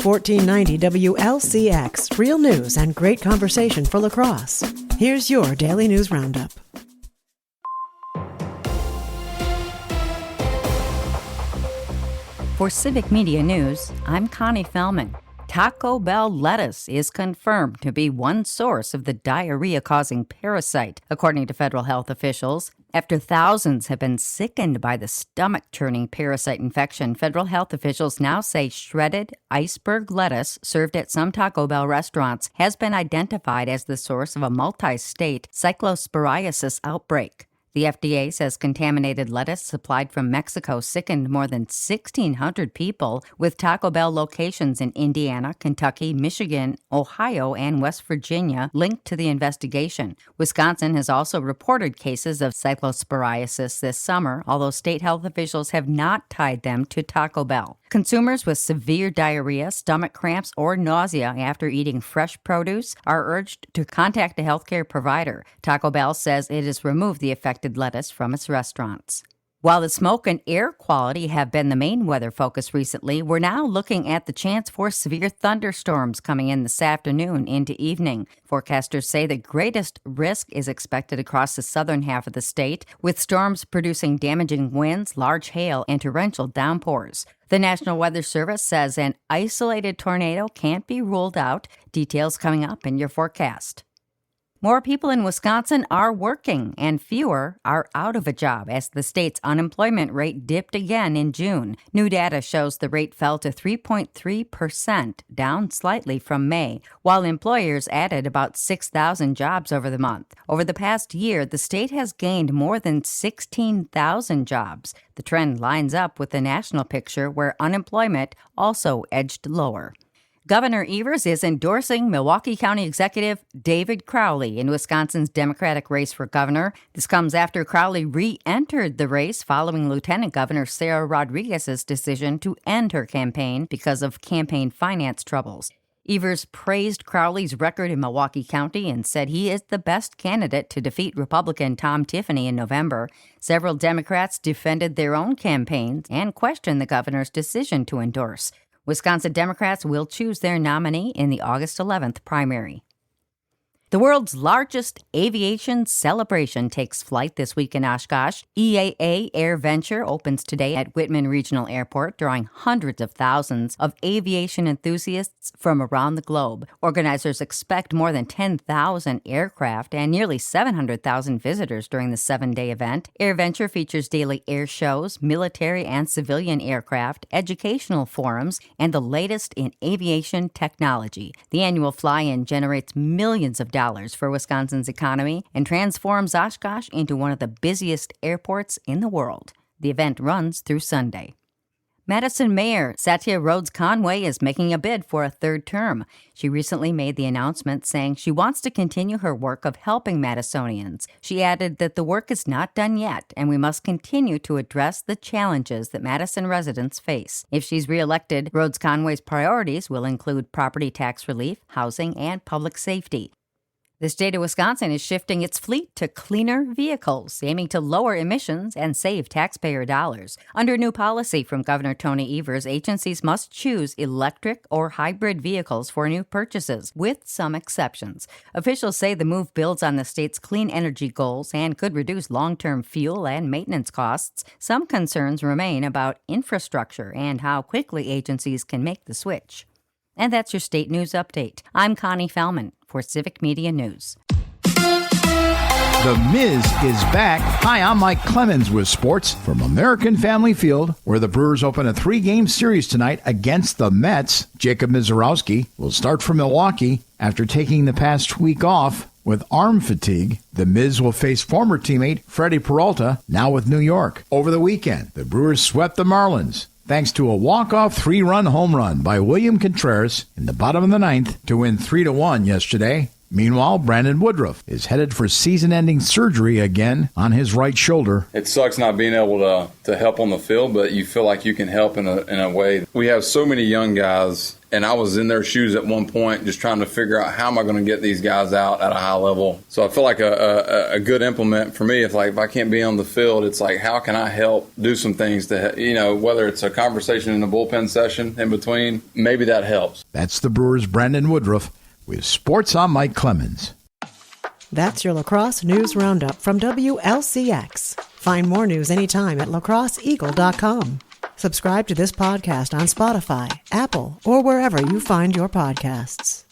1490 WLCX, real news and great conversation for La Crosse. Here's your Daily News Roundup. For Civic Media News, I'm Connie Fellman. Taco Bell lettuce is confirmed to be one source of the diarrhea-causing parasite, according to federal health officials. After thousands have been sickened by the stomach-churning parasite infection, federal health officials now say shredded iceberg lettuce served at some Taco Bell restaurants has been identified as the source of a multi-state cyclosporiasis outbreak. The FDA says contaminated lettuce supplied from Mexico sickened more than 1,600 people, with Taco Bell locations in Indiana, Kentucky, Michigan, Ohio, and West Virginia linked to the investigation. Wisconsin has also reported cases of cyclosporiasis this summer, although state health officials have not tied them to Taco Bell. Consumers with severe diarrhea, stomach cramps, or nausea after eating fresh produce are urged to contact a healthcare provider. Taco Bell says it has removed the affected lettuce from its restaurants. While the smoke and air quality have been the main weather focus recently, we're now looking at the chance for severe thunderstorms coming in this afternoon into evening. Forecasters say the greatest risk is expected across the southern half of the state, with storms producing damaging winds, large hail, and torrential downpours. The National Weather Service says an isolated tornado can't be ruled out. Details coming up in your forecast. More people in Wisconsin are working and fewer are out of a job as the state's unemployment rate dipped again in June. New data shows the rate fell to 3.3%, down slightly from May, while employers added about 6,000 jobs over the month. Over the past year, the state has gained more than 16,000 jobs. The trend lines up with the national picture where unemployment also edged lower. Governor Evers is endorsing Milwaukee County Executive David Crowley in Wisconsin's Democratic race for governor. This comes after Crowley re-entered the race following Lieutenant Governor Sarah Rodriguez's decision to end her campaign because of campaign finance troubles. Evers praised Crowley's record in Milwaukee County and said he is the best candidate to defeat Republican Tom Tiffany in November. Several Democrats defended their own campaigns and questioned the governor's decision to endorse. Wisconsin Democrats will choose their nominee in the August 11th primary. The world's largest aviation celebration takes flight this week in Oshkosh. EAA Air Venture opens today at Whitman Regional Airport, drawing hundreds of thousands of aviation enthusiasts from around the globe. Organizers expect more than 10,000 aircraft and nearly 700,000 visitors during the 7-day event. Air Venture features daily air shows, military and civilian aircraft, educational forums, and the latest in aviation technology. The annual fly-in generates millions of dollars for Wisconsin's economy and transforms Oshkosh into one of the busiest airports in the world. The event runs through Sunday. Madison Mayor Satya Rhodes Conway is making a bid for a third term. She recently made the announcement saying she wants to continue her work of helping Madisonians. She added that the work is not done yet, and we must continue to address the challenges that Madison residents face. If she's reelected, Rhodes Conway's priorities will include property tax relief, housing, and public safety. The state of Wisconsin is shifting its fleet to cleaner vehicles, aiming to lower emissions and save taxpayer dollars. Under new policy from Governor Tony Evers, agencies must choose electric or hybrid vehicles for new purchases, with some exceptions. Officials say the move builds on the state's clean energy goals and could reduce long-term fuel and maintenance costs. Some concerns remain about infrastructure and how quickly agencies can make the switch. And that's your state news update. I'm Connie Fellman for Civic Media News. The Miz is back. Hi, I'm Mike Clemens with sports from American Family Field, where the Brewers open a 3-game series tonight against the Mets. Jacob Mizorowski will start for Milwaukee after taking the past week off with arm fatigue. The Miz will face former teammate Freddie Peralta, now with New York. Over the weekend, the Brewers swept the Marlins, thanks to a walk-off 3-run home run by William Contreras in the bottom of the 9th to win 3-1 yesterday. Meanwhile, Brandon Woodruff is headed for season-ending surgery again on his right shoulder. It sucks not being able to help on the field, but you feel like you can help in a way. We have so many young guys, and I was in their shoes at one point just trying to figure out how am I going to get these guys out at a high level. So I feel like a good implement for me, if I can't be on the field, it's like how can I help do some things to, whether it's a conversation in the bullpen session in between, maybe that helps. That's the Brewers' Brandon Woodruff. With sports, I'm Mike Clemens. That's your Lacrosse News Roundup from WLCX. Find more news anytime at lacrosseeagle.com. Subscribe to this podcast on Spotify, Apple, or wherever you find your podcasts.